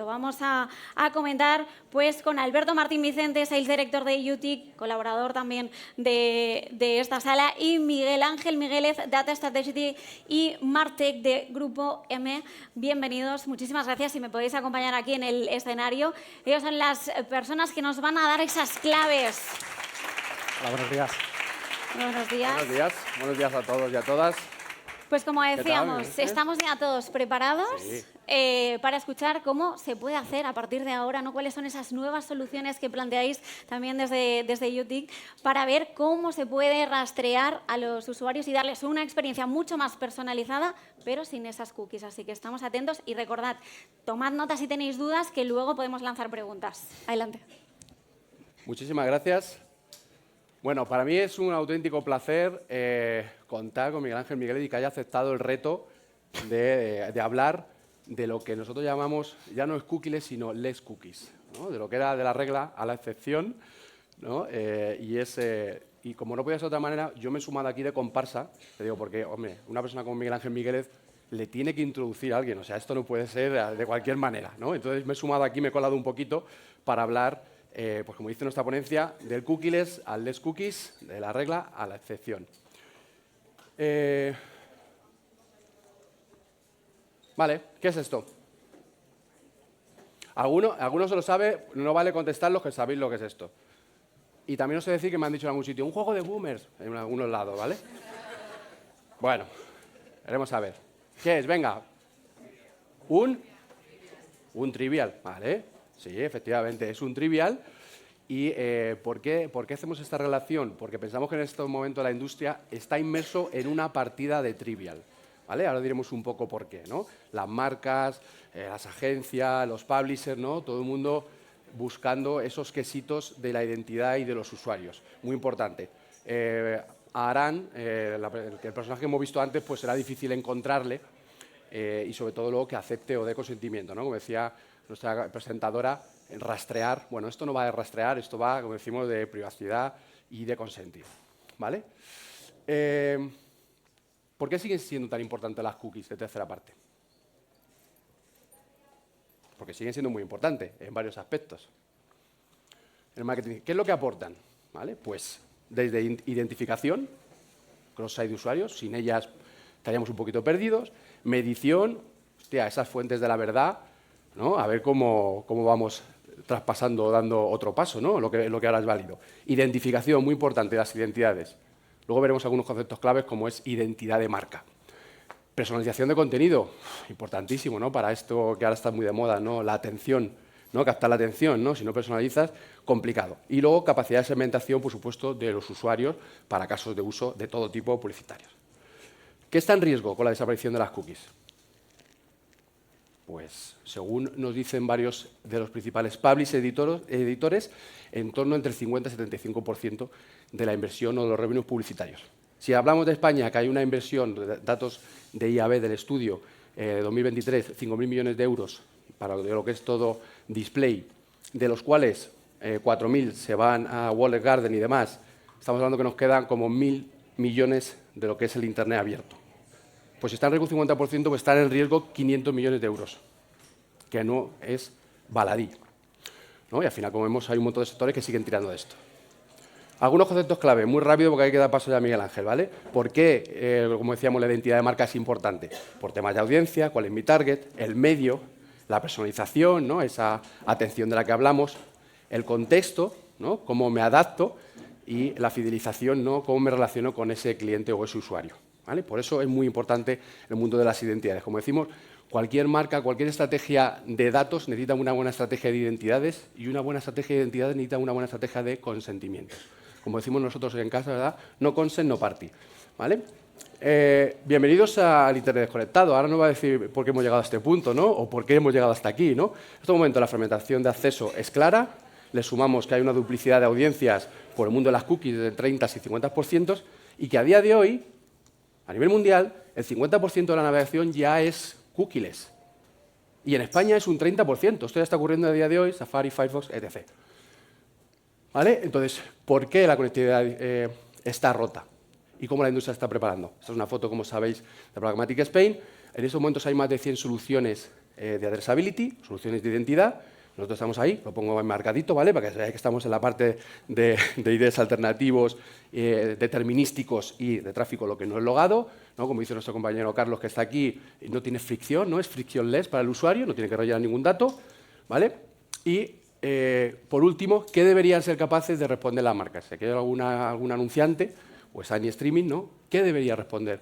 vamos a comentar pues con Alberto Martín Vicente, Sales Director de UTIC, colaborador también de esta sala, y Miguel Ángel Migueles, Data Strategy y Martech de Grupo M. Bienvenidos, muchísimas gracias si me podéis acompañar aquí en el escenario. Ellos son las personas que nos van a dar esas claves. Hola, buenos días. Buenos días. Buenos días. Buenos días a todos y a todas. Pues como decíamos, estamos ya todos preparados para escuchar cómo se puede hacer a partir de ahora, ¿no? Cuáles son esas nuevas soluciones que planteáis también desde UTIC para ver cómo se puede rastrear a los usuarios y darles una experiencia mucho más personalizada, pero sin esas cookies. Así que estamos atentos y recordad, tomad nota si tenéis dudas, que luego podemos lanzar preguntas. Adelante. Muchísimas gracias. Bueno, para mí es un auténtico placer contar con Miguel Ángel Migueles y que haya aceptado el reto de hablar de lo que nosotros llamamos, ya no es cookies, sino less cookies, ¿no? De lo que era de la regla a la excepción, ¿no? Y como no podía ser de otra manera, yo me he sumado aquí de comparsa, te digo, porque, hombre, una persona como Miguel Ángel Migueles le tiene que introducir a alguien, o sea, esto no puede ser de cualquier manera, ¿no? Entonces me he sumado aquí, me he colado un poquito para hablar, pues como dice nuestra ponencia, del cookies al less cookies, de la regla a la excepción. Vale, ¿qué es esto? ¿Alguno se lo sabe? No vale contestar los que sabéis lo que es esto. Y también os he de decir que me han dicho en algún sitio, un juego de boomers, en algunos lados, ¿vale? Bueno, veremos a ver. ¿Qué es? Venga. Un trivial, ¿vale? Sí, efectivamente, es un trivial. ¿Y ¿por qué hacemos esta relación? Porque pensamos que en este momento la industria está inmerso en una partida de trivial, ¿vale? Ahora diremos un poco por qué, ¿no? Las marcas, las agencias, los publishers, ¿no? Todo el mundo buscando esos quesitos de la identidad y de los usuarios. Muy importante. A Aran, el personaje que hemos visto antes, pues será difícil encontrarle y sobre todo luego que acepte o dé consentimiento, ¿no? Como decía nuestra presentadora, rastrear. Bueno, esto no va de rastrear, esto va, como decimos, de privacidad y de consentir, ¿vale? ¿Por qué siguen siendo tan importantes las cookies de tercera parte? Porque siguen siendo muy importantes en varios aspectos. El marketing, ¿qué es lo que aportan? ¿Vale? Pues desde identificación, cross-site de usuarios, sin ellas estaríamos un poquito perdidos. Medición, hostia, esas fuentes de la verdad, ¿no? A ver cómo vamos traspasando o dando otro paso, ¿no? Lo que ahora es válido. Identificación, muy importante, las identidades. Luego veremos algunos conceptos claves como es identidad de marca. Personalización de contenido, importantísimo, ¿no? Para esto que ahora está muy de moda, ¿no? La atención, ¿no? Captar la atención, ¿no? Si no personalizas, complicado. Y luego capacidad de segmentación, por supuesto, de los usuarios para casos de uso de todo tipo publicitarios. ¿Qué está en riesgo con la desaparición de las cookies? Pues, según nos dicen varios de los principales publishers editores, en torno entre el 50 y 75% de la inversión o de los revenues publicitarios. Si hablamos de España, que hay una inversión, datos de IAB del estudio, 2023, 5.000 millones de euros para lo que es todo display, de los cuales 4.000 se van a Walled Garden y demás, estamos hablando que nos quedan como 1.000 millones de lo que es el Internet abierto. Pues si está en riesgo un 50%, pues están en riesgo 500 millones de euros, que no es baladí, ¿no? Y al final, como vemos, hay un montón de sectores que siguen tirando de esto. Algunos conceptos clave, muy rápido porque hay que dar paso ya a Miguel Ángel, ¿vale? ¿Por qué, como decíamos, la identidad de marca es importante? Por temas de audiencia, cuál es mi target, el medio, la personalización, ¿no? Esa atención de la que hablamos, el contexto, ¿no? Cómo me adapto y la fidelización, ¿no? Cómo me relaciono con ese cliente o ese usuario, ¿vale? Por eso es muy importante el mundo de las identidades. Como decimos, cualquier marca, cualquier estrategia de datos necesita una buena estrategia de identidades y una buena estrategia de identidades necesita una buena estrategia de consentimiento. Como decimos nosotros en casa, ¿verdad? No consent, no party, ¿vale? Bienvenidos al Internet desconectado. Ahora nos va a decir por qué hemos llegado a este punto, ¿no? O por qué hemos llegado hasta aquí, ¿no? En este momento la fragmentación de acceso es clara. Le sumamos que hay una duplicidad de audiencias por el mundo de las cookies de 30 y 50% y que a día de hoy, a nivel mundial, el 50% de la navegación ya es cookieless. Y en España es un 30%. Esto ya está ocurriendo a día de hoy, Safari, Firefox, etc. ¿Vale? Entonces, ¿por qué la conectividad está rota? ¿Y cómo la industria está preparando? Esta es una foto, como sabéis, de Pragmatic Spain. En estos momentos hay más de 100 soluciones de addressability, soluciones de identidad. Nosotros estamos ahí, lo pongo enmarcadito, ¿vale? Para que veáis que estamos en la parte de IDs alternativos, determinísticos y de tráfico, lo que no es logado, ¿no? Como dice nuestro compañero Carlos, que está aquí, no tiene fricción, ¿no? Es frictionless para el usuario, no tiene que rellenar ningún dato, ¿vale? Y, por último, ¿qué deberían ser capaces de responder las marcas? Si aquí hay algún anunciante, pues Any Streaming, ¿no? ¿Qué debería responder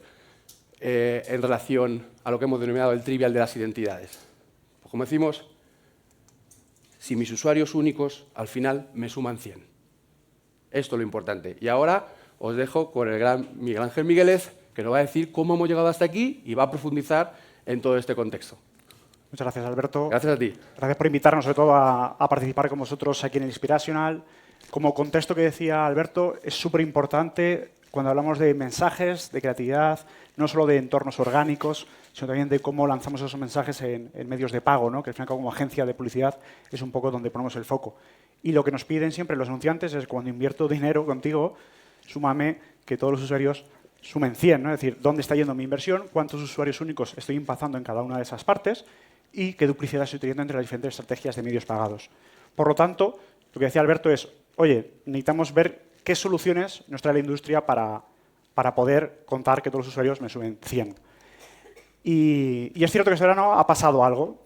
en relación a lo que hemos denominado el trivial de las identidades? Pues como decimos, si mis usuarios únicos al final me suman 100. Esto es lo importante. Y ahora os dejo con el gran Miguel Ángel Migueles, que nos va a decir cómo hemos llegado hasta aquí y va a profundizar en todo este contexto. Muchas gracias, Alberto. Gracias a ti. Gracias por invitarnos, sobre todo, a participar con vosotros aquí en el Inspirational. Como contexto que decía Alberto, es súper importante cuando hablamos de mensajes, de creatividad, no solo de entornos orgánicos, sino también de cómo lanzamos esos mensajes en medios de pago, ¿no? Que al final, como agencia de publicidad, es un poco donde ponemos el foco. Y lo que nos piden siempre los anunciantes es, cuando invierto dinero contigo, súmame que todos los usuarios sumen 100, ¿no? Es decir, ¿dónde está yendo mi inversión? ¿Cuántos usuarios únicos estoy impactando en cada una de esas partes? Y qué duplicidad estoy teniendo entre las diferentes estrategias de medios pagados. Por lo tanto, lo que decía Alberto es, oye, necesitamos ver qué soluciones nos trae la industria para poder contar que todos los usuarios me suben 100. Y es cierto que este verano ha pasado algo.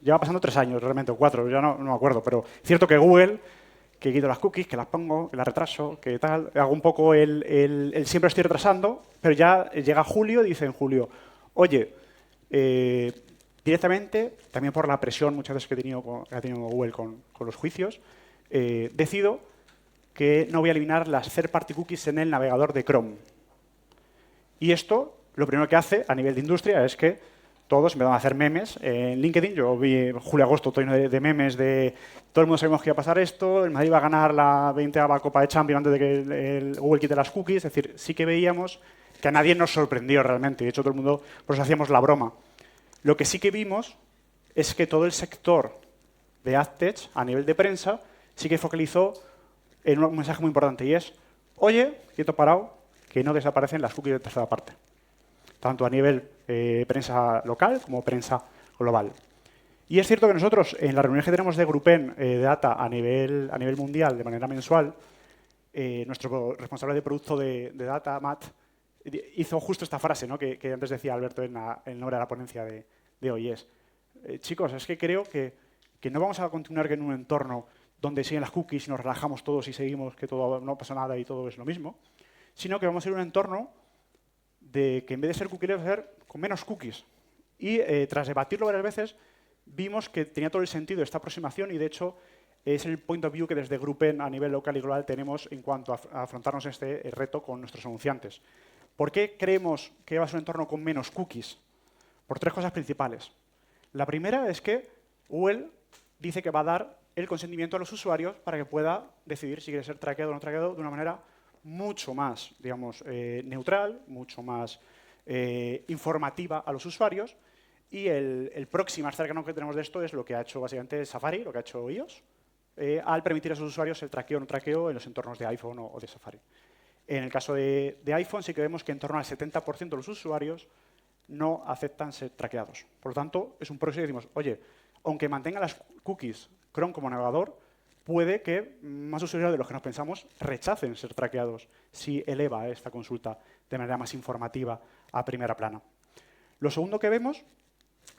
Lleva pasando 3 años, realmente, o 4, ya no me acuerdo. Pero es cierto que Google, que quito las cookies, que las pongo, que las retraso, que tal, hago un poco el siempre estoy retrasando, pero ya llega julio y dice en julio, oye, directamente, también por la presión muchas veces que ha tenido Google con los juicios, decido que no voy a eliminar las third-party cookies en el navegador de Chrome. Y esto, lo primero que hace a nivel de industria es que todos empezaron a hacer memes en LinkedIn. Yo vi julio-agosto todo lleno de memes de todo el mundo sabemos que iba a pasar esto, el Madrid iba a ganar la 20ª Copa de Champions antes de que el Google quite las cookies. Es decir, sí que veíamos que a nadie nos sorprendió realmente. De hecho, todo el mundo, por eso hacíamos la broma. Lo que sí que vimos es que todo el sector de AdTech, a nivel de prensa, sí que focalizó en un mensaje muy importante, y es, oye, quieto parado, que no desaparecen las cookies de tercera parte, tanto a nivel prensa local como prensa global. Y es cierto que nosotros, en las reuniones que tenemos de Grupen de Data a nivel mundial, de manera mensual, nuestro responsable de producto de Data, Matt, hizo justo esta frase, ¿no? que antes decía Alberto en el nombre de la ponencia de hoy. Es, chicos, es que creo que no vamos a continuar en un entorno donde siguen las cookies y nos relajamos todos y seguimos que todo no pasa nada y todo es lo mismo, sino que vamos a ir a un entorno de que en vez de ser cookie, va a ser con menos cookies. Y tras debatirlo varias veces, vimos que tenía todo el sentido esta aproximación y, de hecho, es el point of view que desde Grupen a nivel local y global tenemos en cuanto a afrontarnos este reto con nuestros anunciantes. ¿Por qué creemos que va a ser un entorno con menos cookies? Por 3 cosas principales. La primera es que Google dice que va a dar el consentimiento a los usuarios para que pueda decidir si quiere ser traqueado o no traqueado de una manera mucho más, digamos, neutral, mucho más informativa a los usuarios. Y el próximo cercano que tenemos de esto es lo que ha hecho básicamente Safari, lo que ha hecho iOS, al permitir a sus usuarios el traqueo o no traqueo en los entornos de iPhone o de Safari. En el caso de iPhone sí que vemos que en torno al 70% de los usuarios no aceptan ser traqueados. Por lo tanto, es un proceso y decimos, oye, aunque mantenga las cookies Chrome como navegador, puede que más usuarios de los que nos pensamos rechacen ser traqueados si eleva esta consulta de manera más informativa a primera plana. Lo segundo que vemos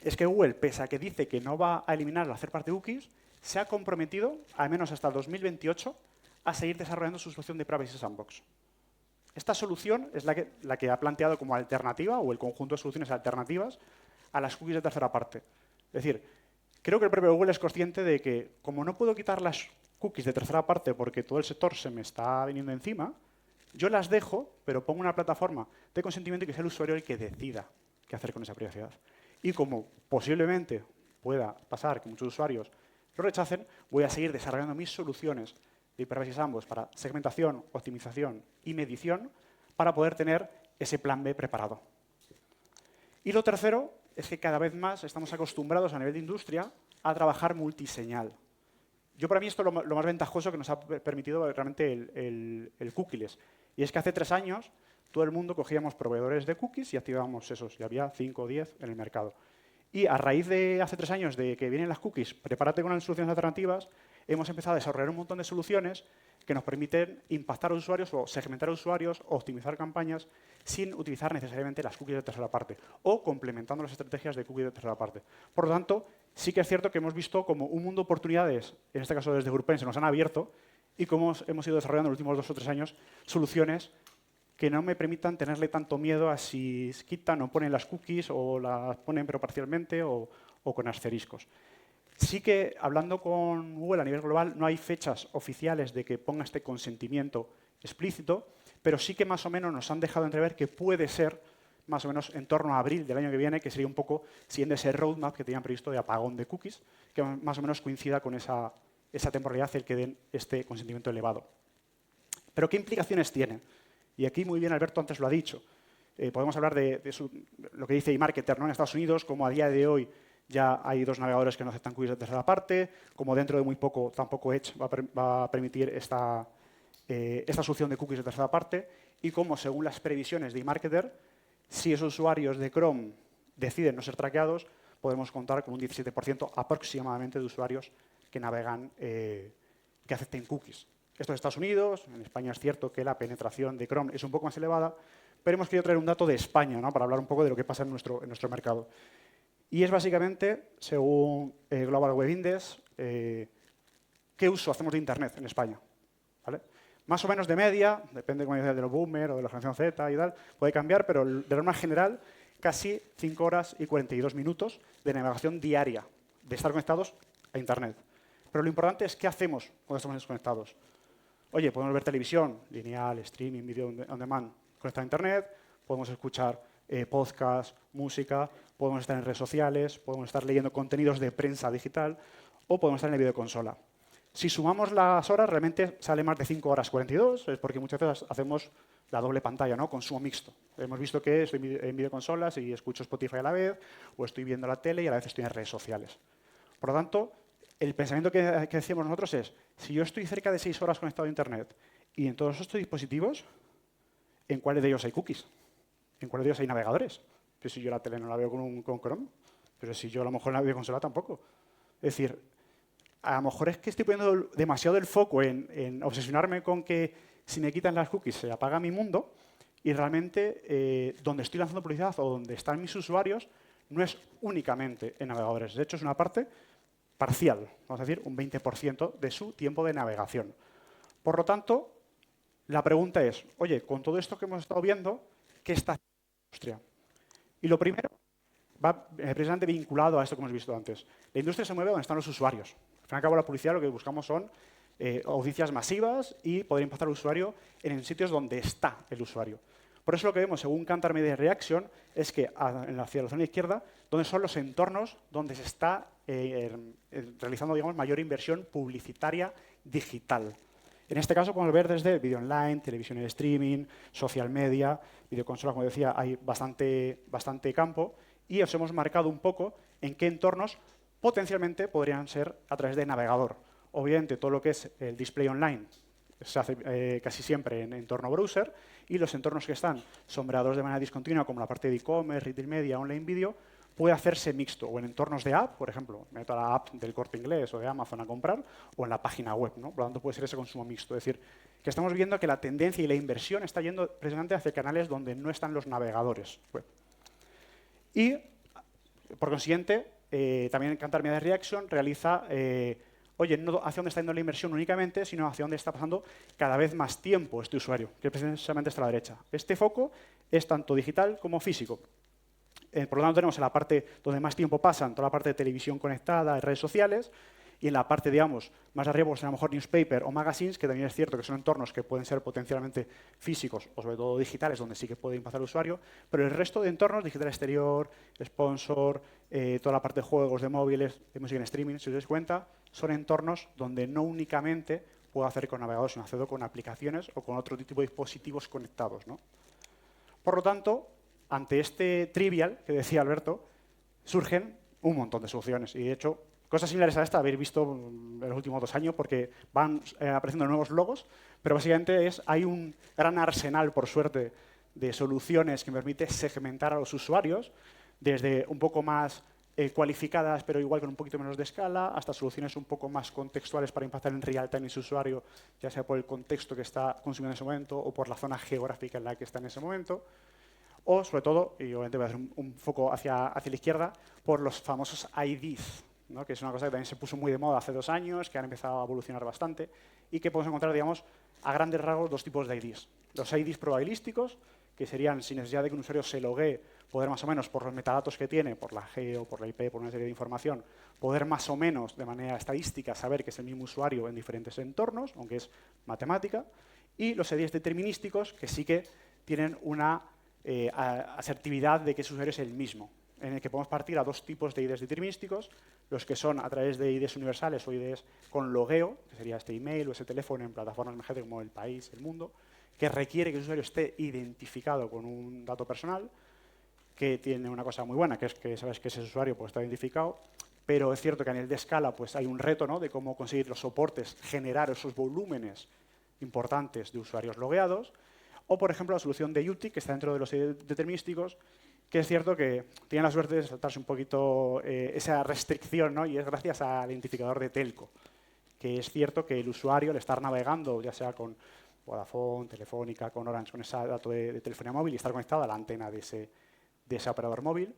es que Google, pese a que dice que no va a eliminar las third-party cookies, se ha comprometido, al menos hasta 2028, a seguir desarrollando su solución de Privacy Sandbox. Esta solución es la que ha planteado como alternativa, o el conjunto de soluciones alternativas, a las cookies de tercera parte. Es decir, creo que el propio Google es consciente de que, como no puedo quitar las cookies de tercera parte porque todo el sector se me está viniendo encima, yo las dejo, pero pongo una plataforma de consentimiento y que sea el usuario el que decida qué hacer con esa privacidad. Y como posiblemente pueda pasar que muchos usuarios lo rechacen, voy a seguir desarrollando mis soluciones de Privacy Sandbox para segmentación, optimización y medición para poder tener ese plan B preparado. Y lo tercero es que cada vez más estamos acostumbrados a nivel de industria a trabajar multiseñal. Para mí esto es lo más ventajoso que nos ha permitido realmente el cookieless. Y es que hace 3 años todo el mundo cogíamos proveedores de cookies y activábamos esos. Y había 5 o 10 en el mercado. Y a raíz de hace 3 años de que vienen las cookies, prepárate con las soluciones alternativas, hemos empezado a desarrollar un montón de soluciones que nos permiten impactar a los usuarios o segmentar a los usuarios o optimizar campañas sin utilizar necesariamente las cookies de tercera parte o complementando las estrategias de cookies de tercera parte. Por lo tanto, sí que es cierto que hemos visto como un mundo de oportunidades, en este caso desde GroupM se nos han abierto y cómo hemos ido desarrollando en los últimos 2 o 3 años soluciones que no me permitan tenerle tanto miedo a si quitan o ponen las cookies o las ponen pero parcialmente o con asteriscos. Sí que, hablando con Google a nivel global, no hay fechas oficiales de que ponga este consentimiento explícito, pero sí que más o menos nos han dejado entrever que puede ser más o menos en torno a abril del año que viene, que sería un poco siguiendo ese roadmap que tenían previsto de apagón de cookies, que más o menos coincida con esa temporalidad el que den este consentimiento elevado. Pero ¿qué implicaciones tiene? Y aquí muy bien Alberto antes lo ha dicho. Podemos hablar de lo que dice eMarketer, ¿no? En Estados Unidos, como a día de hoy ya hay 2 navegadores que no aceptan cookies de tercera parte, como dentro de muy poco tampoco Edge va a permitir esta solución de cookies de tercera parte, y como según las previsiones de eMarketer, si esos usuarios de Chrome deciden no ser traqueados, podemos contar con un 17% aproximadamente de usuarios que navegan, que acepten cookies. Esto es Estados Unidos, en España es cierto que la penetración de Chrome es un poco más elevada, pero hemos querido traer un dato de España, ¿no? Para hablar un poco de lo que pasa en nuestro mercado. Y es básicamente, según Global Web Index, qué uso hacemos de Internet en España. ¿Vale? Más o menos de media, depende como dice, de los boomers o de la generación Z y tal, puede cambiar, pero de norma general, casi 5 horas y 42 minutos de navegación diaria, de estar conectados a Internet. Pero lo importante es qué hacemos cuando estamos desconectados. Oye, podemos ver televisión, lineal, streaming, video on demand, conectado a Internet, podemos escuchar podcast, música, podemos estar en redes sociales, podemos estar leyendo contenidos de prensa digital o podemos estar en la videoconsola. Si sumamos las horas, realmente sale más de 5 horas 42, es porque muchas veces hacemos la doble pantalla, ¿no? Consumo mixto. Hemos visto que estoy en videoconsolas y escucho Spotify a la vez, o estoy viendo la tele y a la vez estoy en redes sociales. Por lo tanto, el pensamiento que decimos nosotros es, si yo estoy cerca de 6 horas conectado a Internet y en todos estos dispositivos, ¿en cuáles de ellos hay cookies? ¿En cuáles de ellos hay navegadores? Pero si yo la tele no la veo con Chrome, pero si yo a lo mejor en la videoconsola tampoco. Es decir, a lo mejor es que estoy poniendo demasiado el foco en obsesionarme con que si me quitan las cookies se apaga mi mundo y realmente donde estoy lanzando publicidad o donde están mis usuarios no es únicamente en navegadores. De hecho, es una parte parcial, vamos a decir, un 20% de su tiempo de navegación. Por lo tanto, la pregunta es, oye, con todo esto que hemos estado viendo, ¿qué está haciendo la industria? Y lo primero va precisamente vinculado a esto que hemos visto antes. La industria se mueve donde están los usuarios. Al fin y al cabo, la publicidad lo que buscamos son audiencias masivas y poder impactar al usuario en sitios donde está el usuario. Por eso lo que vemos, según Kantar Media Reaction, es que hacia la zona izquierda, donde son los entornos donde se está realizando, digamos, mayor inversión publicitaria digital. En este caso, podemos ver desde vídeo online, televisión en streaming, social media, videoconsolas, como decía, hay bastante campo y os hemos marcado un poco en qué entornos potencialmente podrían ser a través de navegador. Obviamente, todo lo que es el display online se hace casi siempre en entorno browser y los entornos que están sombreados de manera discontinua, como la parte de e-commerce, retail media, online video, puede hacerse mixto, o en entornos de app, por ejemplo, me meto a la app del Corte Inglés o de Amazon a comprar, o en la página web, ¿no? Por lo tanto, puede ser ese consumo mixto. Es decir, que estamos viendo que la tendencia y la inversión está yendo precisamente hacia canales donde no están los navegadores web. Y, por consiguiente, también Kantar Media Reaction realiza, oye, no hacia dónde está yendo la inversión únicamente, sino hacia dónde está pasando cada vez más tiempo este usuario, que precisamente está a la derecha. Este foco es tanto digital como físico. Por lo tanto, tenemos en la parte donde más tiempo pasan, toda la parte de televisión conectada, redes sociales, y en la parte, digamos, más arriba, pues a lo mejor newspaper o magazines, que también es cierto que son entornos que pueden ser potencialmente físicos o sobre todo digitales, donde sí que puede impactar al usuario, pero el resto de entornos, digital exterior, sponsor, toda la parte de juegos, de móviles, de música en streaming, si os dais cuenta, son entornos donde no únicamente puedo hacer con navegadores, sino accedo con aplicaciones o con otro tipo de dispositivos conectados, ¿no? Por lo tanto, ante este trivial que decía Alberto, surgen un montón de soluciones. Y, de hecho, cosas similares a esta habéis visto en los últimos 2 años porque van apareciendo nuevos logos, pero básicamente hay un gran arsenal, por suerte, de soluciones que me permite segmentar a los usuarios desde un poco más cualificadas, pero igual con un poquito menos de escala, hasta soluciones un poco más contextuales para impactar en real time en su usuario, ya sea por el contexto que está consumiendo en ese momento o por la zona geográfica en la que está en ese momento. O, sobre todo, y obviamente voy a hacer un foco hacia la izquierda, por los famosos IDs, ¿no? Que es una cosa que también se puso muy de moda hace 2 años, que han empezado a evolucionar bastante y que podemos encontrar, digamos, a grandes rasgos 2 tipos de IDs. Los IDs probabilísticos, que serían, sin necesidad de que un usuario se loguee, poder más o menos, por los metadatos que tiene, por la geo, por la IP, por una serie de información, poder más o menos, de manera estadística, saber que es el mismo usuario en diferentes entornos, aunque es matemática. Y los IDs determinísticos, que sí que tienen una asertividad de que ese usuario es el mismo, en el que podemos partir a 2 tipos de IDs determinísticos, los que son a través de IDs universales o IDs con logueo, que sería este email o ese teléfono en plataformas emergentes como El País, El Mundo, que requiere que el usuario esté identificado con un dato personal, que tiene una cosa muy buena, que es que sabes que ese usuario pues, está identificado, pero es cierto que a nivel de escala pues, hay un reto, ¿no?, de cómo conseguir los soportes, generar esos volúmenes importantes de usuarios logueados. O, por ejemplo, la solución de UTIC, que está dentro de los determinísticos, que es cierto que tiene la suerte de saltarse un poquito esa restricción, ¿no? Y es gracias al identificador de telco, que es cierto que el usuario, al estar navegando, ya sea con Vodafone, Telefónica, con Orange, con ese dato de telefonía móvil y estar conectado a la antena de ese operador móvil,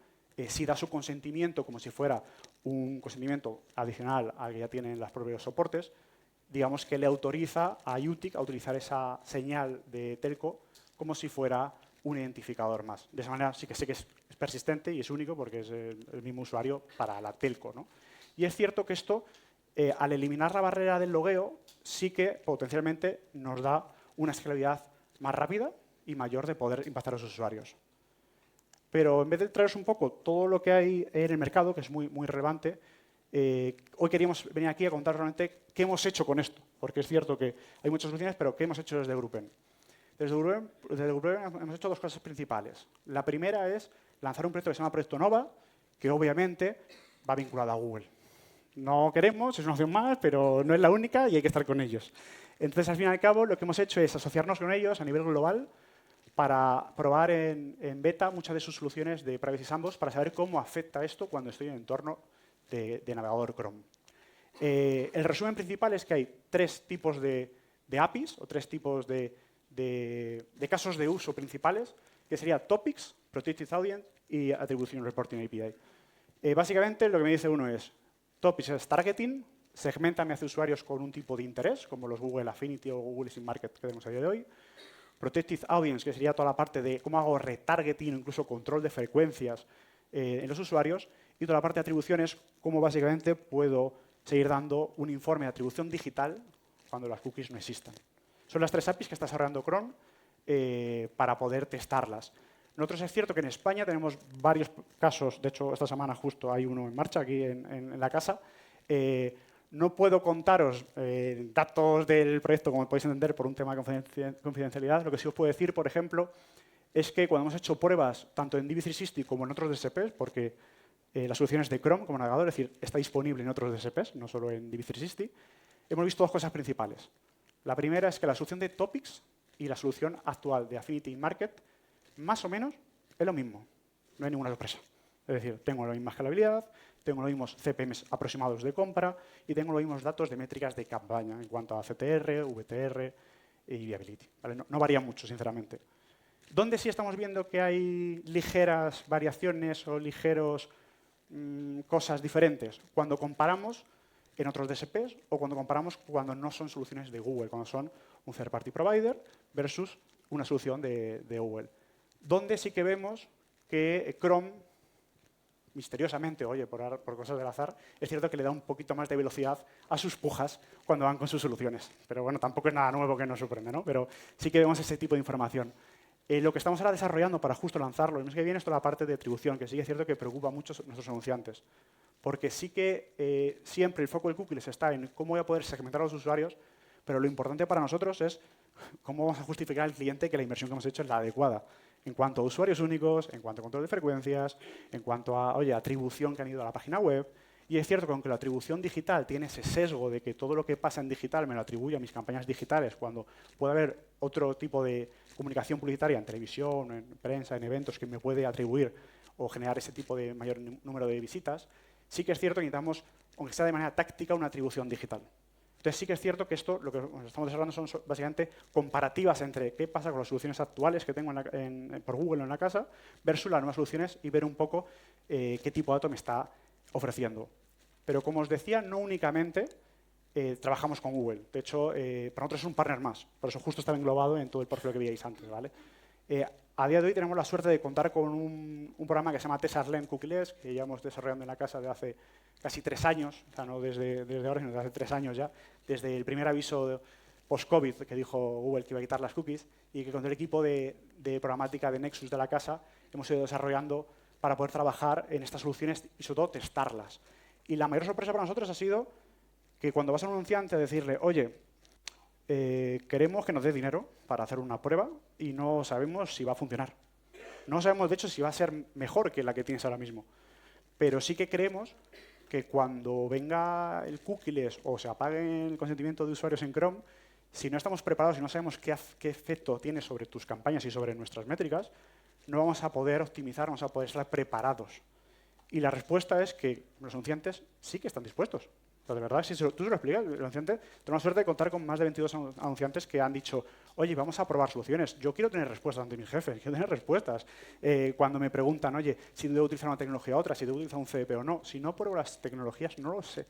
si da su consentimiento como si fuera un consentimiento adicional al que ya tienen los propios soportes, digamos que le autoriza a UTIC a utilizar esa señal de telco como si fuera un identificador más. De esa manera sí que sé que es persistente y es único porque es el mismo usuario para la telco, ¿no? Y es cierto que esto, al eliminar la barrera del logueo, sí que potencialmente nos da una escalabilidad más rápida y mayor de poder impactar a los usuarios. Pero en vez de traeros un poco todo lo que hay en el mercado, que es muy, muy relevante, hoy queríamos venir aquí a contar realmente qué hemos hecho con esto. Porque es cierto que hay muchas soluciones, pero ¿qué hemos hecho desde Grupen? Desde Grupen hemos hecho 2 cosas principales. La primera es lanzar un proyecto que se llama Proyecto Nova, que obviamente va vinculado a Google. No queremos, es una opción más, pero no es la única y hay que estar con ellos. Entonces, al fin y al cabo, lo que hemos hecho es asociarnos con ellos a nivel global para probar en beta muchas de sus soluciones de Privacy Sandbox para saber cómo afecta esto cuando estoy en el entorno de navegador Chrome. El resumen principal es que hay 3 tipos de APIs o 3 tipos de casos de uso principales, que sería Topics, Protected Audience y Attribution Reporting API. Básicamente, lo que me dice uno es, Topics es targeting, segméntame hacia usuarios con un tipo de interés, como los Google Affinity o Google Sync Market que tenemos a día de hoy. Protected Audience, que sería toda la parte de cómo hago retargeting, incluso control de frecuencias en los usuarios. Y toda la parte de atribuciones, cómo básicamente puedo seguir dando un informe de atribución digital cuando las cookies no existan. Son las 3 APIs que está desarrollando Chrome para poder testarlas. Nosotros es cierto que en España tenemos varios casos, de hecho esta semana justo hay uno en marcha aquí en la casa. No puedo contaros datos del proyecto, como podéis entender, por un tema de confidencialidad. Lo que sí os puedo decir, por ejemplo, es que cuando hemos hecho pruebas tanto en DB360 como en otros DSPs, porque las soluciones de Chrome como navegador, es decir, está disponible en otros DSPs, no solo en DB360, hemos visto 2 cosas principales. La primera es que la solución de Topics y la solución actual de Affinity Market, más o menos, es lo mismo. No hay ninguna sorpresa. Es decir, tengo la misma escalabilidad, tengo los mismos CPMs aproximados de compra y tengo los mismos datos de métricas de campaña en cuanto a CTR, VTR y viability. ¿Vale? No varía mucho, sinceramente. ¿Dónde sí estamos viendo que hay ligeras variaciones o ligeros cosas diferentes? Cuando comparamos en otros DSPs o cuando comparamos cuando no son soluciones de Google, cuando son un third-party provider versus una solución de Google. Donde sí que vemos que Chrome, misteriosamente, oye, por cosas del azar, es cierto que le da un poquito más de velocidad a sus pujas cuando van con sus soluciones. Pero bueno, tampoco es nada nuevo que nos sorprende, ¿no? Pero sí que vemos ese tipo de información. Lo que estamos ahora desarrollando para justo lanzarlo, el mes que viene, es toda la parte de atribución, que sí que es cierto que preocupa mucho a nuestros anunciantes. Porque sí que siempre el foco del cookies está en cómo voy a poder segmentar a los usuarios, pero lo importante para nosotros es cómo vamos a justificar al cliente que la inversión que hemos hecho es la adecuada. En cuanto a usuarios únicos, en cuanto a control de frecuencias, en cuanto a atribución que han ido a la página web. Y es cierto que aunque la atribución digital tiene ese sesgo de que todo lo que pasa en digital me lo atribuye a mis campañas digitales, cuando puede haber otro tipo de comunicación publicitaria en televisión, en prensa, en eventos que me puede atribuir o generar ese tipo de mayor número de visitas, sí que es cierto que necesitamos, aunque sea de manera táctica, una atribución digital. Entonces sí que es cierto que esto, lo que estamos desarrollando son básicamente comparativas entre qué pasa con las soluciones actuales que tengo por Google en la casa versus las nuevas soluciones y ver un poco qué tipo de dato me está ofreciendo. Pero como os decía, no únicamente trabajamos con Google. De hecho, para nosotros es un partner más. Por eso justo estaba englobado en todo el portfolio que veíais antes, ¿vale? A día de hoy tenemos la suerte de contar con un programa que se llama TESASLEM Cookieless, que llevamos desarrollando en la casa desde hace casi 3 años, o sea, no desde ahora, sino desde hace 3 años ya, desde el primer aviso post-COVID que dijo Google que iba a quitar las cookies, y que con el equipo de programática de Nexus de la casa hemos ido desarrollando para poder trabajar en estas soluciones y sobre todo testarlas. Y la mayor sorpresa para nosotros ha sido que cuando vas a un anunciante a decirle, oye, queremos que nos dé dinero para hacer una prueba y no sabemos si va a funcionar. No sabemos, de hecho, si va a ser mejor que la que tienes ahora mismo. Pero sí que creemos que cuando venga el cookieless o se apague el consentimiento de usuarios en Chrome, si no estamos preparados y no sabemos qué efecto tiene sobre tus campañas y sobre nuestras métricas, no vamos a poder optimizar, no vamos a poder estar preparados. Y la respuesta es que los anunciantes sí que están dispuestos. Pero de verdad, si tú se lo explicas, el anunciante, tenemos suerte de contar con más de 22 anunciantes que han dicho, oye, vamos a probar soluciones. Yo quiero tener respuestas ante mis jefes, quiero tener respuestas. Cuando me preguntan, oye, si debo utilizar una tecnología u otra, si debo utilizar un CDP o no. Si no pruebo las tecnologías, no lo sé.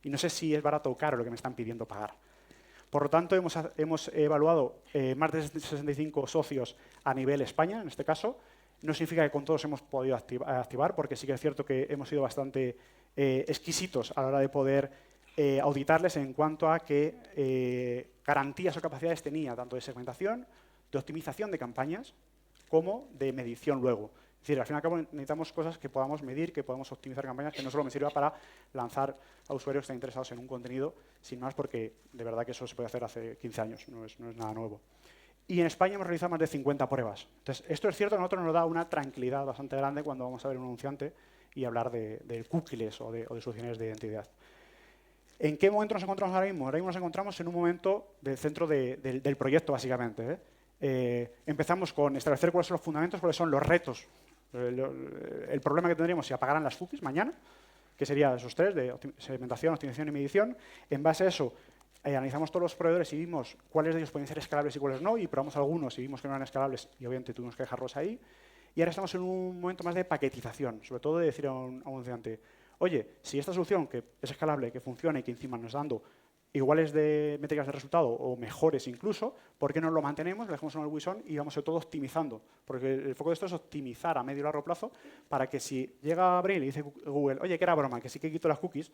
Y no sé si es barato o caro lo que me están pidiendo pagar. Por lo tanto, hemos evaluado más de 65 socios a nivel España, en este caso. No significa que con todos hemos podido activar, porque sí que es cierto que hemos sido bastante exquisitos a la hora de poder auditarles en cuanto a qué garantías o capacidades tenía, tanto de segmentación, de optimización de campañas, como de medición luego. Es decir, al fin y al cabo necesitamos cosas que podamos medir, que podamos optimizar campañas, que no solo me sirva para lanzar a usuarios que estén interesados en un contenido, sin más, porque de verdad que eso se puede hacer hace 15 años, no es nada nuevo. Y en España hemos realizado más de 50 pruebas. Entonces, esto es cierto, a nosotros nos da una tranquilidad bastante grande cuando vamos a ver un anunciante y hablar de cookies o de soluciones de identidad. ¿En qué momento nos encontramos ahora mismo? Ahora mismo nos encontramos en un momento del centro del proyecto, básicamente. Empezamos con establecer cuáles son los fundamentos, cuáles son los retos, el problema que tendríamos si apagaran las cookies mañana, que serían esos 3, de segmentación, optimización y medición. En base a eso, analizamos todos los proveedores y vimos cuáles de ellos pueden ser escalables y cuáles no, y probamos algunos y vimos que no eran escalables y obviamente tuvimos que dejarlos ahí. Y ahora estamos en un momento más de paquetización, sobre todo de decir a un anunciante, oye, si esta solución que es escalable, que funciona y que encima nos está dando iguales de métricas de resultado o mejores incluso, ¿por qué no lo mantenemos, lo dejamos en el WISON y vamos sobre todo optimizando? Porque el foco de esto es optimizar a medio y largo plazo para que si llega abril y dice Google, oye, que era broma, que sí que quito las cookies,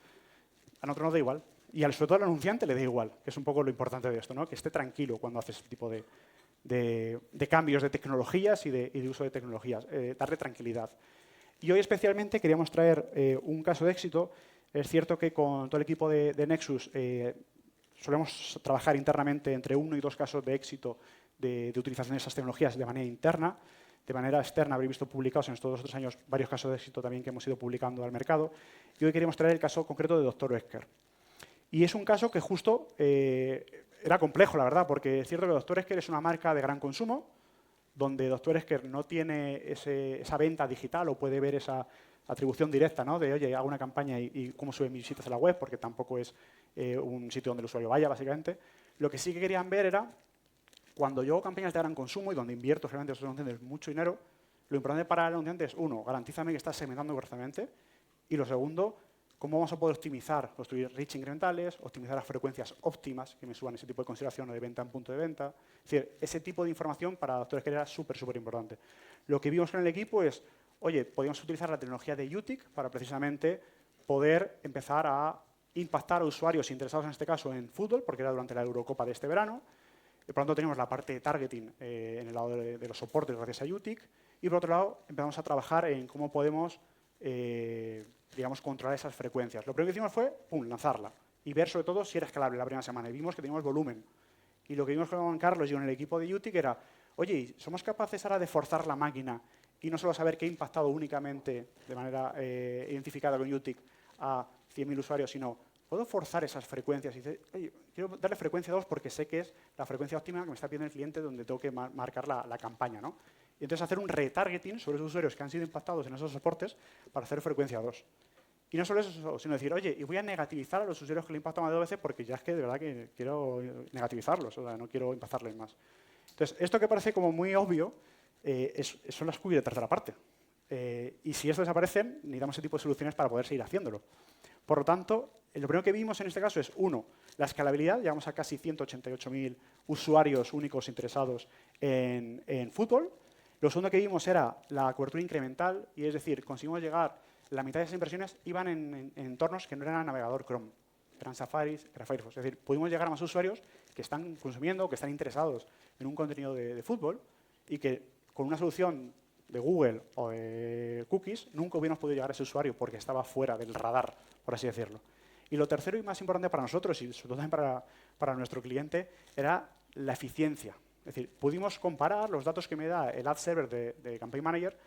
a nosotros nos da igual. Y sobre todo al anunciante le da igual, que es un poco lo importante de esto, ¿no? Que esté tranquilo cuando hace este tipo de cambios de tecnologías y de uso de tecnologías, darle tranquilidad. Y hoy especialmente queríamos traer un caso de éxito. Es cierto que con todo el equipo de Nexus solemos trabajar internamente entre 1 y 2 casos de éxito de utilización de esas tecnologías de manera interna. De manera externa habréis visto publicados en estos 2 o 3 años varios casos de éxito también que hemos ido publicando al mercado. Y hoy queríamos traer el caso concreto de Dr. Oetker. Y es un caso que justo era complejo, la verdad, porque es cierto que Dr. Oetker es una marca de gran consumo, donde Dr. Oetker no tiene esa venta digital o puede ver esa atribución directa, ¿no? De, oye, hago una campaña y cómo suben mis visitas a la web, porque tampoco es un sitio donde el usuario vaya, básicamente. Lo que sí que querían ver era, cuando yo hago campañas de gran consumo y donde invierto generalmente esos anunciantes mucho dinero, lo importante para el anunciante es, 1, garantízame que estás segmentando correctamente, y lo segundo, cómo vamos a poder optimizar, construir reach incrementales, optimizar las frecuencias óptimas que me suban ese tipo de consideración o de venta en punto de venta. Es decir, ese tipo de información para Dr. Oetker era súper importante. Lo que vimos con el equipo es, oye, podíamos utilizar la tecnología de UTIC para precisamente poder empezar a impactar a usuarios interesados en este caso en fútbol, porque era durante la Eurocopa de este verano. Por lo tanto, teníamos la parte de targeting en el lado de los soportes gracias a UTIC. Y por otro lado, empezamos a trabajar en cómo podemos digamos, controlar esas frecuencias. Lo primero que hicimos fue, lanzarla y ver sobre todo si era escalable la primera semana. Y vimos que teníamos volumen. Y lo que vimos con Carlos y con el equipo de UTIC era, oye, ¿somos capaces ahora de forzar la máquina y no solo saber qué ha impactado únicamente de manera identificada con UTIC a 100.000 usuarios, sino puedo forzar esas frecuencias? Y dice, oye, quiero darle frecuencia 2 porque sé que es la frecuencia óptima que me está pidiendo el cliente donde tengo que marcar la campaña, ¿no? Y entonces hacer un retargeting sobre esos usuarios que han sido impactados en esos soportes para hacer frecuencia 2. Y no solo eso, sino decir, oye, y voy a negativizar a los usuarios que le impactan más de 2 veces porque ya es que de verdad que quiero negativizarlos, o sea, no quiero impactarles más. Entonces, esto que parece como muy obvio son las cookies de tercera parte. Y si estos desaparecen, necesitamos ese tipo de soluciones para poder seguir haciéndolo. Por lo tanto, lo primero que vimos en este caso es, uno, la escalabilidad. Llegamos a casi 188.000 usuarios únicos interesados en fútbol. Lo segundo que vimos era la cobertura incremental, y es decir, conseguimos llegar, la mitad de esas inversiones iban en entornos que no eran navegador Chrome, eran Safari, era Firefox. Es decir, pudimos llegar a más usuarios que están consumiendo, que están interesados en un contenido de fútbol y que con una solución de Google o de cookies nunca hubiéramos podido llegar a ese usuario porque estaba fuera del radar, por así decirlo. Y lo tercero y más importante para nosotros y sobre todo también para nuestro cliente era la eficiencia. Es decir, pudimos comparar los datos que me da el ad server de Campaign Manager,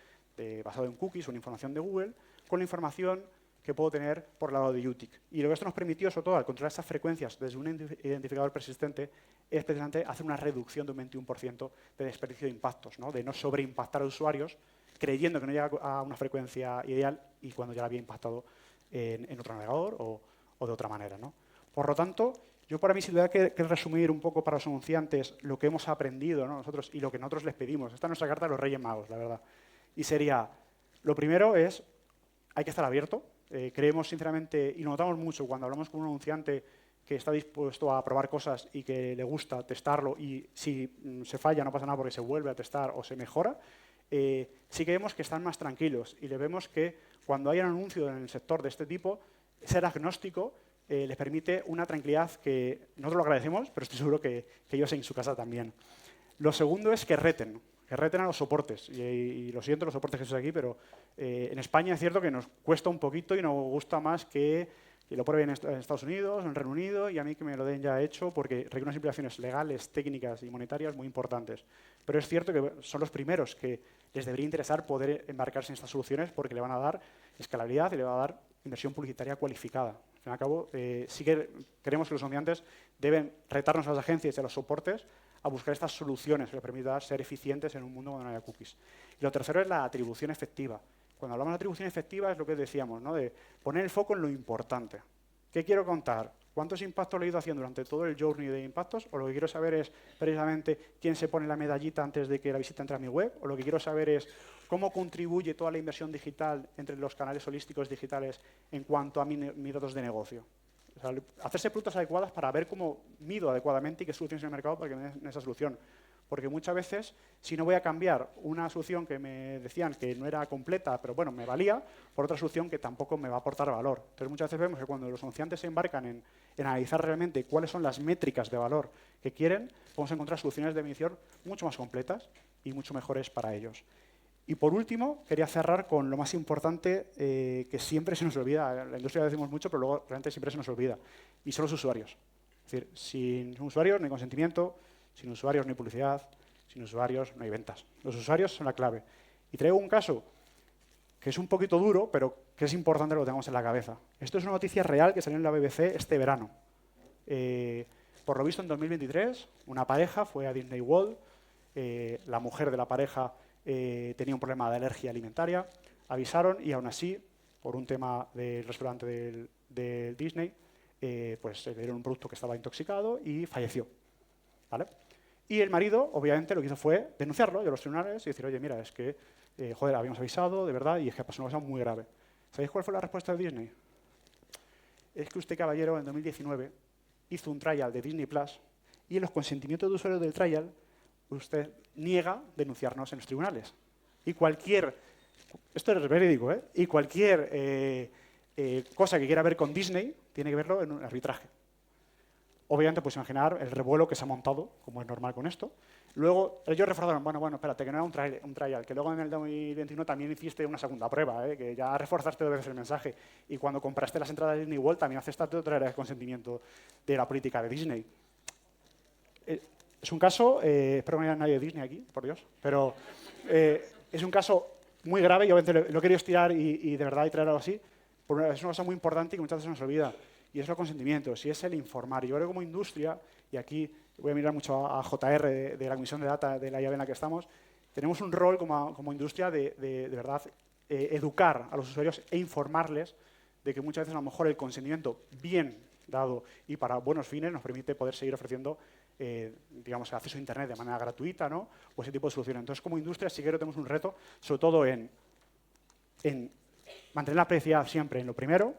basado en cookies o en información de Google, con la información que puedo tener por el lado de UTIC. Y lo que esto nos permitió, sobre todo, al controlar estas frecuencias desde un identificador persistente, es precisamente hacer una reducción de un 21% de desperdicio de impactos, ¿no? De no sobreimpactar a usuarios creyendo que no llega a una frecuencia ideal y cuando ya la había impactado en otro navegador o de otra manera, ¿no? Por lo tanto, yo para mí, si tuviera que resumir un poco para los anunciantes lo que hemos aprendido, ¿no?, nosotros y lo que nosotros les pedimos, esta es nuestra carta a los Reyes Magos, la verdad. Y sería, lo primero es, hay que estar abierto. Creemos sinceramente, y lo notamos mucho cuando hablamos con un anunciante que está dispuesto a probar cosas y que le gusta testarlo y si se falla no pasa nada porque se vuelve a testar o se mejora, sí que vemos que están más tranquilos y le vemos que cuando hay un anuncio en el sector de este tipo, ser agnóstico les permite una tranquilidad que nosotros lo agradecemos, pero estoy seguro que ellos en su casa también. Lo segundo es que reten a los soportes. Y lo siento, los soportes que estoy aquí, pero en España es cierto que nos cuesta un poquito y nos gusta más que lo prueben en Estados Unidos, en Reino Unido, y a mí que me lo den ya hecho, porque requiere unas implicaciones legales, técnicas y monetarias muy importantes. Pero es cierto que son los primeros que les debería interesar poder embarcarse en estas soluciones porque le van a dar escalabilidad y le va a dar inversión publicitaria cualificada. Al fin y al cabo, sí que creemos que los anunciantes deben retarnos a las agencias y a los soportes a buscar estas soluciones que les permitan ser eficientes en un mundo donde no haya cookies. Y lo tercero es la atribución efectiva. Cuando hablamos de atribución efectiva es lo que decíamos, ¿no?, de poner el foco en lo importante. ¿Qué quiero contar? ¿Cuántos impactos le he ido haciendo durante todo el journey de impactos? O lo que quiero saber es precisamente quién se pone la medallita antes de que la visita entre a mi web. O lo que quiero saber es cómo contribuye toda la inversión digital entre los canales holísticos digitales en cuanto a mis datos de negocio. O sea, hacerse preguntas adecuadas para ver cómo mido adecuadamente y qué soluciones en el mercado para que me den esa solución. Porque muchas veces, si no voy a cambiar una solución que me decían que no era completa, pero bueno, me valía, por otra solución que tampoco me va a aportar valor. Entonces, muchas veces vemos que cuando los anunciantes se embarcan en analizar realmente cuáles son las métricas de valor que quieren, podemos encontrar soluciones de medición mucho más completas y mucho mejores para ellos. Y por último, quería cerrar con lo más importante que siempre se nos olvida. En la industria lo decimos mucho, pero luego realmente siempre se nos olvida. Y son los usuarios. Es decir, sin usuarios no hay consentimiento, sin usuarios no hay publicidad, sin usuarios no hay ventas. Los usuarios son la clave. Y traigo un caso que es un poquito duro, pero que es importante que lo tengamos en la cabeza. Esto es una noticia real que salió en la BBC este verano. Por lo visto, en 2023, una pareja fue a Disney World. La mujer de la pareja tenía un problema de alergia alimentaria. Avisaron y aún así, por un tema del restaurante del Disney, pues le dieron un producto que estaba intoxicado y falleció. ¿Vale? Y el marido, obviamente, lo que hizo fue denunciarlo a los tribunales y decir, oye, mira, es que, joder, habíamos avisado, de verdad, y es que pasó una cosa muy grave. ¿Sabéis cuál fue la respuesta de Disney? Es que usted, caballero, en 2019 hizo un trial de Disney Plus y en los consentimientos de usuario del trial usted niega denunciarnos en los tribunales. Y esto es verídico, ¿eh? Y cualquier cosa que quiera ver con Disney tiene que verlo en un arbitraje. Obviamente, pues imaginar el revuelo que se ha montado, como es normal con esto. Luego, ellos reforzaron, bueno, espérate, que no era un trial, que luego en el 2021 también hiciste una segunda prueba, que ya reforzaste 2 veces el mensaje. Y cuando compraste las entradas de Disney World, también aceptaste otra era de consentimiento de la política de Disney. Es un caso, espero que no haya nadie de Disney aquí, por Dios, pero es un caso muy grave y obviamente lo he querido estirar y de verdad y traer algo así, porque es una cosa muy importante y que muchas veces nos olvida. Y es el consentimiento, si es el informar. Yo creo que como industria, y aquí voy a mirar mucho a JR de la Comisión de Data de la IAB en la que estamos, tenemos un rol como industria de verdad educar a los usuarios e informarles de que muchas veces a lo mejor el consentimiento bien dado y para buenos fines nos permite poder seguir ofreciendo digamos, acceso a Internet de manera gratuita, ¿no? O ese tipo de soluciones. Entonces, como industria sí que tenemos un reto, sobre todo en mantener la privacidad siempre en lo primero,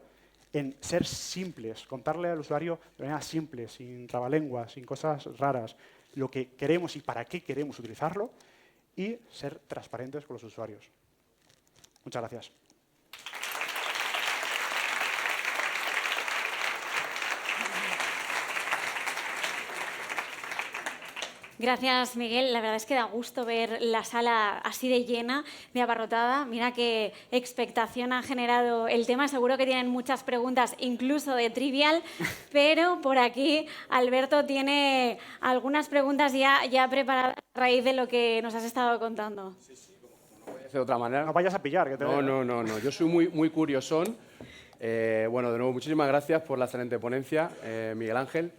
en ser simples, contarle al usuario de manera simple, sin trabalenguas, sin cosas raras, lo que queremos y para qué queremos utilizarlo, y ser transparentes con los usuarios. Muchas gracias. Gracias, Miguel. La verdad es que da gusto ver la sala así de llena, de abarrotada. Mira qué expectación ha generado el tema. Seguro que tienen muchas preguntas, incluso de trivial, pero por aquí Alberto tiene algunas preguntas ya preparadas a raíz de lo que nos has estado contando. Sí, como no voy a hacer de otra manera. No vayas a pillar. Que te No. Yo soy muy curiosón. Bueno, de nuevo, muchísimas gracias por la excelente ponencia, Miguel Ángel.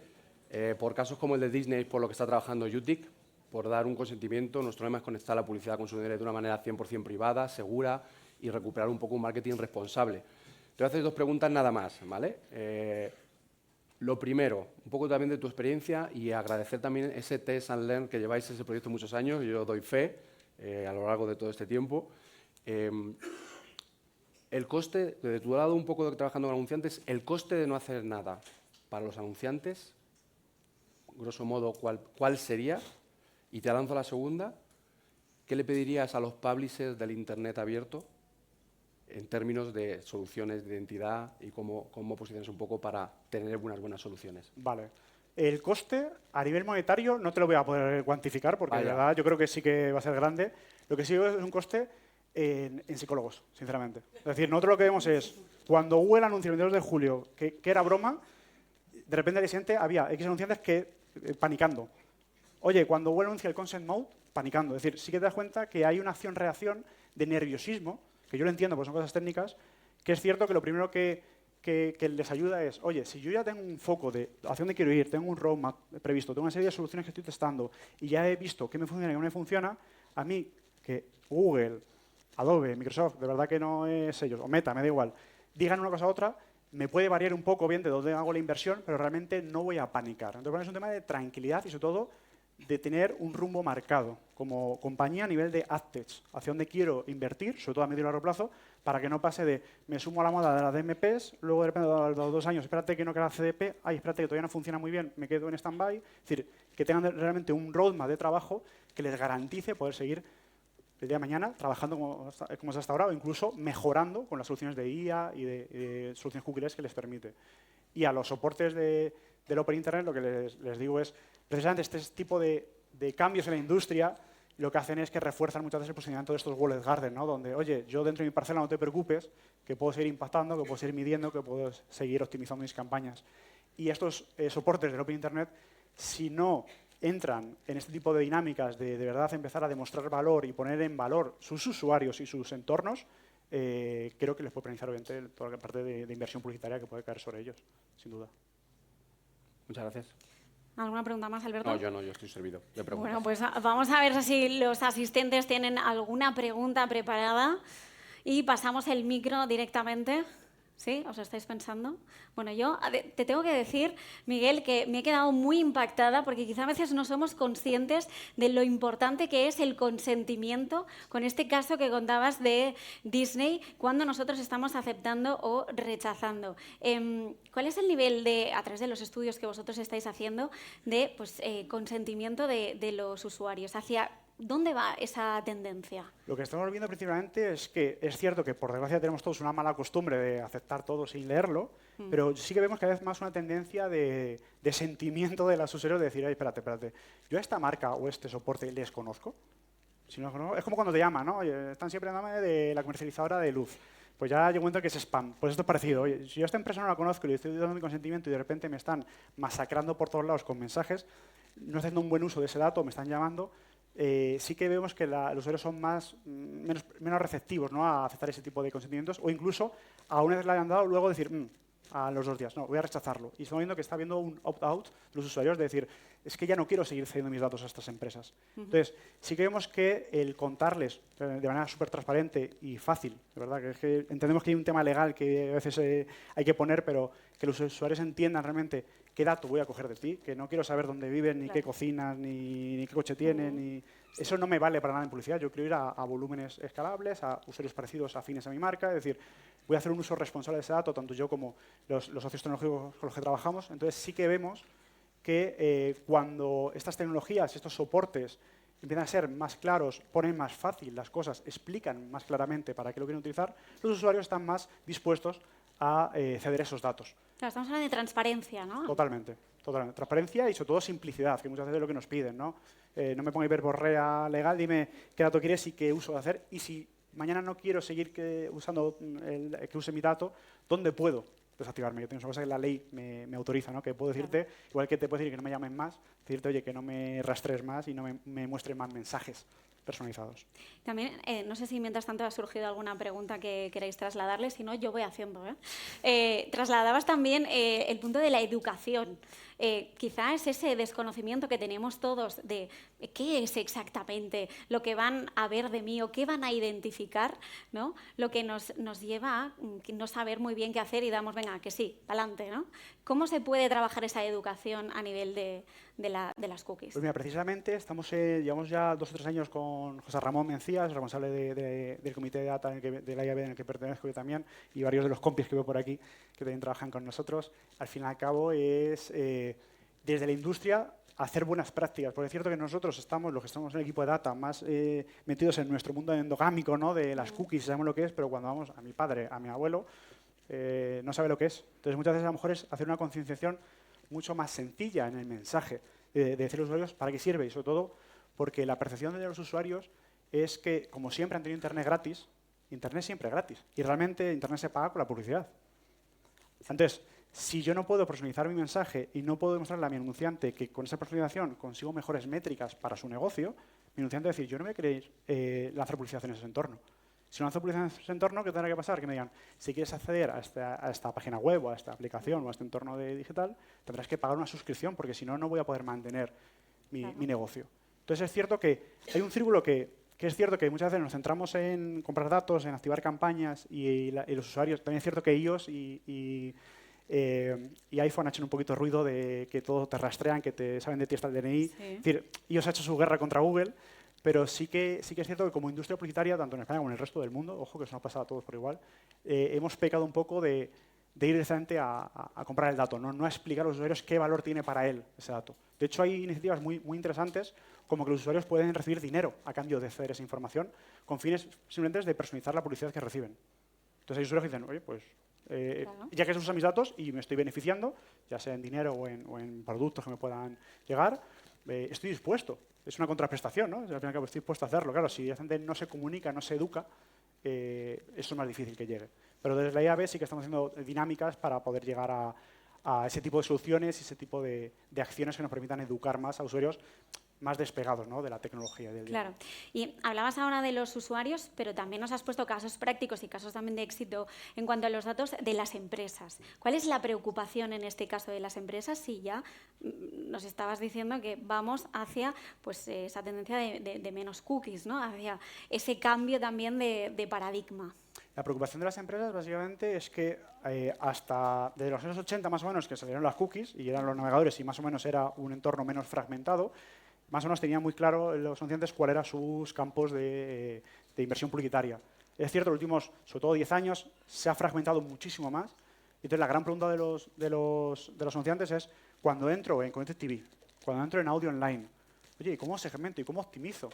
Por casos como el de Disney, por lo que está trabajando UTIC, por dar un consentimiento. Nuestro lema es conectar la publicidad a consumidores de una manera 100% privada, segura y recuperar un poco un marketing responsable. Te voy a hacer dos preguntas nada más, ¿vale? Lo primero, un poco también de tu experiencia y agradecer también ese Test and Learn que lleváis ese proyecto muchos años. Yo doy fe a lo largo de todo este tiempo. El coste, de tu lado un poco trabajando con anunciantes, el coste de no hacer nada para los anunciantes, grosso modo, ¿cuál sería? Y te lanzo la segunda. ¿Qué le pedirías a los publishers del Internet abierto en términos de soluciones de identidad y cómo posicionas un poco para tener unas buenas soluciones? Vale. El coste, a nivel monetario, no te lo voy a poder cuantificar porque, de verdad, yo creo que sí que va a ser grande. Lo que sí es un coste en psicólogos, sinceramente. Es decir, nosotros lo que vemos es, cuando Google anunció el 22 de julio que era broma, de repente al día siguiente había X anunciantes que panicando. Oye, cuando Google anuncia el Consent Mode, panicando. Es decir, sí que te das cuenta que hay una acción-reacción de nerviosismo, que yo lo entiendo porque son cosas técnicas, que es cierto que lo primero que les ayuda es, oye, si yo ya tengo un foco de hacia dónde quiero ir, tengo un roadmap previsto, tengo una serie de soluciones que estoy testando y ya he visto qué me funciona y qué no me funciona, a mí que Google, Adobe, Microsoft, de verdad que no es ellos, o Meta, me da igual, digan una cosa u otra, me puede variar un poco bien de dónde hago la inversión, pero realmente no voy a panicar. Entonces, es un tema de tranquilidad y, sobre todo, de tener un rumbo marcado como compañía a nivel de AdTech, hacia dónde quiero invertir, sobre todo a medio y largo plazo, para que no pase de me sumo a la moda de las DMPs, luego de repente a los 2 años, espérate que no queda CDP, ay, espérate que todavía no funciona muy bien, me quedo en stand-by. Es decir, que tengan realmente un roadmap de trabajo que les garantice poder seguir el día de mañana trabajando como es hasta ahora o incluso mejorando con las soluciones de IA y de soluciones cookies que les permite. Y a los soportes del Open Internet lo que les digo es, precisamente este tipo de cambios en la industria lo que hacen es que refuerzan muchas veces el posicionamiento de estos walled garden, ¿no? Donde, oye, yo dentro de mi parcela no te preocupes, que puedo seguir impactando, que puedo seguir midiendo, que puedo seguir optimizando mis campañas. Y estos soportes del Open Internet, si no entran en este tipo de dinámicas de verdad empezar a demostrar valor y poner en valor sus usuarios y sus entornos, creo que les puede penalizar obviamente toda la parte de inversión publicitaria que puede caer sobre ellos, sin duda. Muchas gracias. ¿Alguna pregunta más, Alberto? No, yo estoy servido de preguntas. Bueno, pues vamos a ver si los asistentes tienen alguna pregunta preparada y pasamos el micro directamente. ¿Sí? ¿Os estáis pensando? Bueno, yo te tengo que decir, Miguel, que me he quedado muy impactada porque quizá a veces no somos conscientes de lo importante que es el consentimiento con este caso que contabas de Disney cuando nosotros estamos aceptando o rechazando. ¿Cuál es el nivel, a través de los estudios que vosotros estáis haciendo, de consentimiento de los usuarios? ¿Hacia dónde va esa tendencia? Lo que estamos viendo principalmente es que es cierto que, por desgracia, tenemos todos una mala costumbre de aceptar todo sin leerlo, pero sí que vemos cada vez más una tendencia de sentimiento de los usuarios de decir, ay, espérate, yo a esta marca o este soporte les conozco. Si no, es como cuando te llaman, ¿no? Oye, están siempre llamándome de la comercializadora de luz. Pues ya llega un momento que es spam. Pues esto es parecido. Oye, si yo a esta empresa no la conozco y le estoy dando mi consentimiento y de repente me están masacrando por todos lados con mensajes, no haciendo un buen uso de ese dato, me están llamando, sí que vemos que los usuarios son menos receptivos, ¿no?, a aceptar ese tipo de consentimientos o incluso, a una vez le hayan dado, luego decir, a los 2 días. No, voy a rechazarlo. Y estamos viendo que está habiendo un opt-out de los usuarios de decir, es que ya no quiero seguir cediendo mis datos a estas empresas. Entonces, sí que vemos que el contarles de manera súper transparente y fácil, de verdad, que es que entendemos que hay un tema legal que a veces hay que poner, pero que los usuarios entiendan realmente qué dato voy a coger de ti, que no quiero saber dónde viven, ni qué cocinan, ni qué coche tienen, ni... Eso no me vale para nada en publicidad. Yo quiero ir a volúmenes escalables, a usuarios parecidos, afines a mi marca, es decir, voy a hacer un uso responsable de ese dato, tanto yo como los socios tecnológicos con los que trabajamos. Entonces sí que vemos que cuando estas tecnologías, estos soportes empiezan a ser más claros, ponen más fácil las cosas, explican más claramente para qué lo quieren utilizar, los usuarios están más dispuestos a ceder esos datos. Claro, estamos hablando de transparencia, ¿no? Totalmente, totalmente. Transparencia y sobre todo simplicidad, que muchas veces es lo que nos piden, ¿no? No me pongáis verborrea legal, dime qué dato quieres y qué uso de hacer. Y si mañana no quiero seguir usando que use mi dato, ¿dónde puedo desactivarme? Yo tengo una cosa que la ley me autoriza, ¿no? Que puedo decirte, igual que te puedo decir que no me llamen más, decirte, oye, que no me rastrees más y no me muestres más mensajes personalizados. También, no sé si mientras tanto ha surgido alguna pregunta que queráis trasladarles, si no, yo voy haciendo. Trasladabas también el punto de la educación. Quizás ese desconocimiento que tenemos todos de qué es exactamente lo que van a ver de mí o qué van a identificar, ¿no? Lo que nos lleva a no saber muy bien qué hacer y damos, venga, que sí, adelante, ¿no? ¿Cómo se puede trabajar esa educación a nivel de las cookies? Pues mira, precisamente llevamos ya 2 o 3 años con José Ramón Mencías, responsable del comité de data de la IAB en el que pertenezco yo también, y varios de los compis que veo por aquí que también trabajan con nosotros. Al fin y al cabo es, desde la industria, hacer buenas prácticas. Porque es cierto que nosotros los que estamos en el equipo de data, más metidos en nuestro mundo endogámico, ¿no? De las cookies, sabemos lo que es, pero cuando vamos a mi padre, a mi abuelo, no sabe lo que es. Entonces, muchas veces a lo mejor es hacer una concienciación mucho más sencilla en el mensaje, de decir a los usuarios para qué sirve y sobre todo porque la percepción de los usuarios es que, como siempre han tenido Internet gratis, Internet siempre es gratis y realmente Internet se paga con la publicidad. Entonces, si yo no puedo personalizar mi mensaje y no puedo demostrarle a mi anunciante que con esa personalización consigo mejores métricas para su negocio, mi anunciante va a decir, yo no me voy a querer lanzar publicidad en ese entorno. Si no lanzo publicidad en ese entorno, ¿qué tendrá que pasar? Que me digan, si quieres acceder a esta página web o a esta aplicación o a este entorno digital, tendrás que pagar una suscripción porque si no, no voy a poder mantener mi negocio. Entonces, es cierto que hay un círculo que es cierto que muchas veces nos centramos en comprar datos, en activar campañas y los usuarios, también es cierto que iOS y iPhone ha hecho un poquito de ruido de que todo te rastrean, que te saben de ti hasta el DNI. Sí. Es decir, iOS ha hecho su guerra contra Google, pero sí que es cierto que como industria publicitaria, tanto en España como en el resto del mundo, ojo que eso nos ha pasado a todos por igual, hemos pecado un poco de ir directamente a comprar el dato, no a explicar a los usuarios qué valor tiene para él ese dato. De hecho, hay iniciativas muy interesantes como que los usuarios pueden recibir dinero a cambio de ceder esa información con fines simplemente de personalizar la publicidad que reciben. Entonces hay usuarios que dicen, oye, pues ya que se usan mis datos y me estoy beneficiando, ya sea en dinero o en productos que me puedan llegar, estoy dispuesto. Es una contraprestación, ¿no? Al fin y al cabo estoy dispuesto a hacerlo. Claro, si la gente no se comunica, no se educa, eso es más difícil que llegue. Pero desde la IAB sí que estamos haciendo dinámicas para poder llegar a ese tipo de soluciones y ese tipo de acciones que nos permitan educar más a usuarios más despegados, ¿no? De la tecnología del día. Claro. Y hablabas ahora de los usuarios, pero también nos has puesto casos prácticos y casos también de éxito en cuanto a los datos de las empresas. ¿Cuál es la preocupación en este caso de las empresas si ya nos estabas diciendo que vamos hacia pues, esa tendencia de menos cookies, ¿no? Hacia ese cambio también de paradigma? La preocupación de las empresas básicamente es que hasta desde los años 80 más o menos que salieron las cookies y eran los navegadores y más o menos era un entorno menos fragmentado, más o menos tenían muy claro los anunciantes cuáles eran sus campos de inversión publicitaria. Es cierto, en los últimos, sobre todo 10 años, se ha fragmentado muchísimo más. Y entonces la gran pregunta de los anunciantes es, cuando entro en Connected TV, cuando entro en audio online, oye, ¿cómo segmento y cómo optimizo?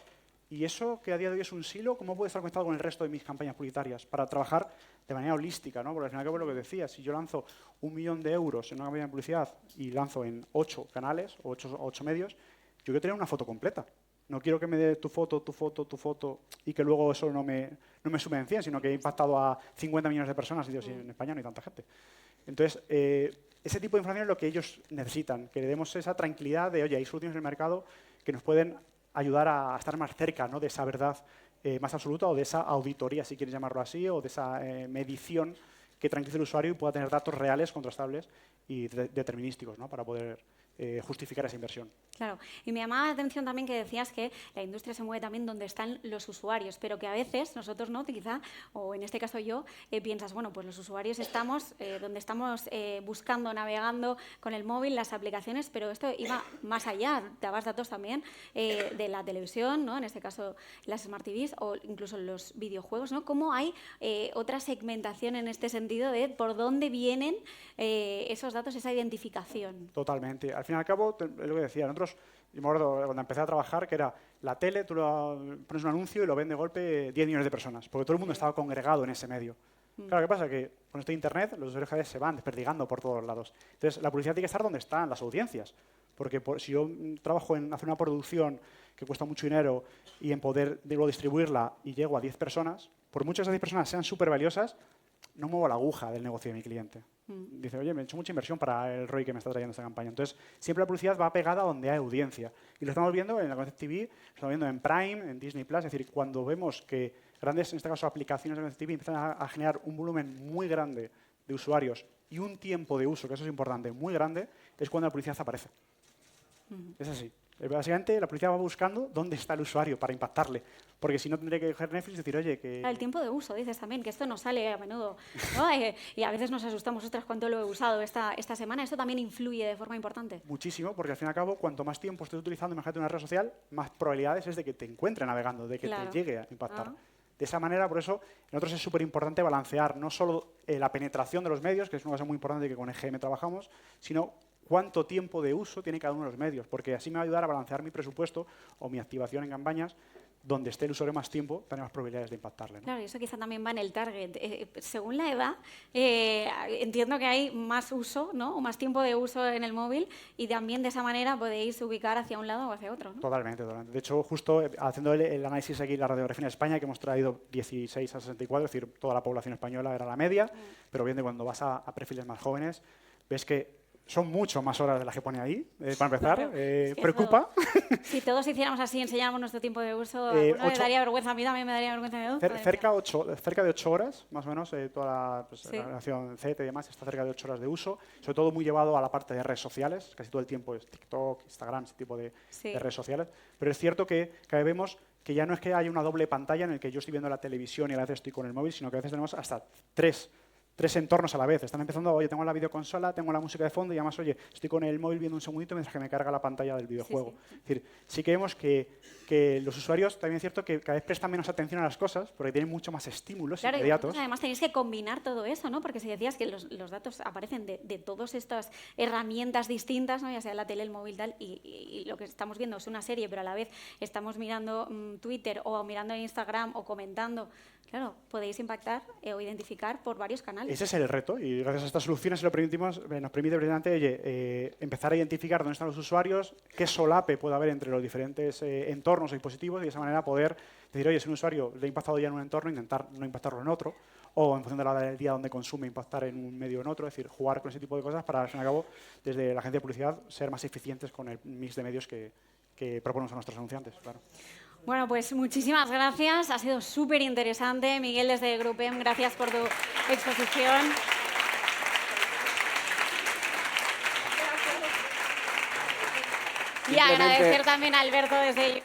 Y eso que a día de hoy es un silo, ¿cómo puede estar conectado con el resto de mis campañas publicitarias? Para trabajar de manera holística, ¿no? Porque al final, como lo que decía, si yo lanzo 1 millón de euros en una campaña de publicidad y lanzo en 8 canales o 8 medios, yo quiero tener una foto completa. No quiero que me dé tu foto y que luego eso no me sume en 100, sino que he impactado a 50 millones de personas y Dios, en España no hay tanta gente. Entonces, ese tipo de información es lo que ellos necesitan, que le demos esa tranquilidad de, oye, hay soluciones en el mercado que nos pueden ayudar a estar más cerca, ¿no? De esa verdad más absoluta o de esa auditoría, si quieres llamarlo así, o de esa medición que tranquilice al usuario y pueda tener datos reales, contrastables y determinísticos, ¿no? Para poder justificar esa inversión. Claro, y me llamaba la atención también que decías que la industria se mueve también donde están los usuarios, pero que a veces nosotros no, quizá, o en este caso yo, piensas, bueno, pues los usuarios estamos donde estamos buscando, navegando con el móvil, las aplicaciones, pero esto iba más allá, dabas datos también de la televisión, ¿no? En este caso las Smart TVs o incluso los videojuegos, ¿no? ¿Cómo hay otra segmentación en este sentido de por dónde vienen esos datos, esa identificación? Totalmente. Al fin y al cabo, es lo que decía, nosotros, yo me acuerdo cuando empecé a trabajar, que era la tele, tú pones un anuncio y lo ven de golpe 10 millones de personas, porque todo el mundo estaba congregado en ese medio. Claro, ¿qué pasa? Que con esto de Internet los usuarios cada vez se van desperdigando por todos lados. Entonces, la publicidad tiene que estar donde están las audiencias, porque si yo trabajo en hacer una producción que cuesta mucho dinero y en poder luego distribuirla y llego a 10 personas, por mucho que esas 10 personas sean súper valiosas, no muevo la aguja del negocio de mi cliente. Dice, oye, me he hecho mucha inversión para el ROI que me está trayendo esta campaña. Entonces, siempre la publicidad va pegada donde hay audiencia. Y lo estamos viendo en la Connected TV, lo estamos viendo en Prime, en Disney+. Es decir, cuando vemos que grandes, en este caso, aplicaciones de Connected TV empiezan a generar un volumen muy grande de usuarios y un tiempo de uso, que eso es importante, muy grande, es cuando la publicidad aparece. Es así. Básicamente, la publicidad va buscando dónde está el usuario para impactarle. Porque si no, tendría que coger Netflix y decir, oye, que... El tiempo de uso, dices también, que esto no sale a menudo, ¿no? Y a veces nos asustamos, ostras, cuánto lo he usado esta semana. ¿Esto también influye de forma importante? Muchísimo, porque al fin y al cabo, cuanto más tiempo estés utilizando, imagínate una red social, más probabilidades es de que te encuentre navegando, de que te llegue a impactar. De esa manera, por eso, en nosotros es súper importante balancear no solo la penetración de los medios, que es una cosa muy importante que con EGM trabajamos, sino cuánto tiempo de uso tiene cada uno de los medios, porque así me va a ayudar a balancear mi presupuesto o mi activación en campañas. Donde esté el usuario más tiempo, tenemos probabilidades de impactarle, ¿no? Claro, y eso quizá también va en el target. Según la edad, entiendo que hay más uso, ¿no? O más tiempo de uso en el móvil y también de esa manera podéis ubicar hacia un lado o hacia otro, ¿no? Totalmente, totalmente. De hecho, justo haciendo el análisis aquí, la radiografía en España, que hemos traído 16 a 64, es decir, toda la población española era la media, pero bien, cuando vas a perfiles más jóvenes, ves que son mucho más horas de las que pone ahí, para empezar. Claro, es que preocupa. Si todos hiciéramos así, enseñáramos nuestro tiempo de uso, a alguno le daría vergüenza, a mí también me daría vergüenza. Cerca de 8 horas, más o menos, toda la relación Z y demás está cerca de 8 horas de uso, sobre todo muy llevado a la parte de redes sociales, casi todo el tiempo es TikTok, Instagram, ese tipo de redes sociales, pero es cierto que cada vez vemos que ya no es que haya una doble pantalla en el que yo estoy viendo la televisión y a veces estoy con el móvil, sino que a veces tenemos hasta tres entornos a la vez. Están empezando, oye, tengo la videoconsola, tengo la música de fondo y además, oye, estoy con el móvil viendo un segundito mientras que me carga la pantalla del videojuego. Es decir, sí que vemos que los usuarios, también es cierto que cada vez prestan menos atención a las cosas porque tienen mucho más estímulos inmediatos. Y además tenéis que combinar todo eso, ¿no? Porque si decías que los datos aparecen de todas estas herramientas distintas, ¿no? Ya sea la tele, el móvil, tal, y lo que estamos viendo es una serie, pero a la vez estamos mirando Twitter o mirando Instagram o comentando. Claro, podéis impactar o identificar por varios canales. Ese es el reto y gracias a estas soluciones nos permite precisamente empezar a identificar dónde están los usuarios, qué solape puede haber entre los diferentes entornos o dispositivos y de esa manera poder decir, oye, si un usuario le ha impactado ya en un entorno, intentar no impactarlo en otro o en función de la hora del día donde consume, impactar en un medio o en otro, es decir, jugar con ese tipo de cosas para, al fin y al cabo, desde la agencia de publicidad, ser más eficientes con el mix de medios que proponemos a nuestros anunciantes. Claro. Bueno, pues muchísimas gracias. Ha sido súper interesante. Miguel, desde GroupM, gracias por tu exposición. Y agradecer también a Alberto desde...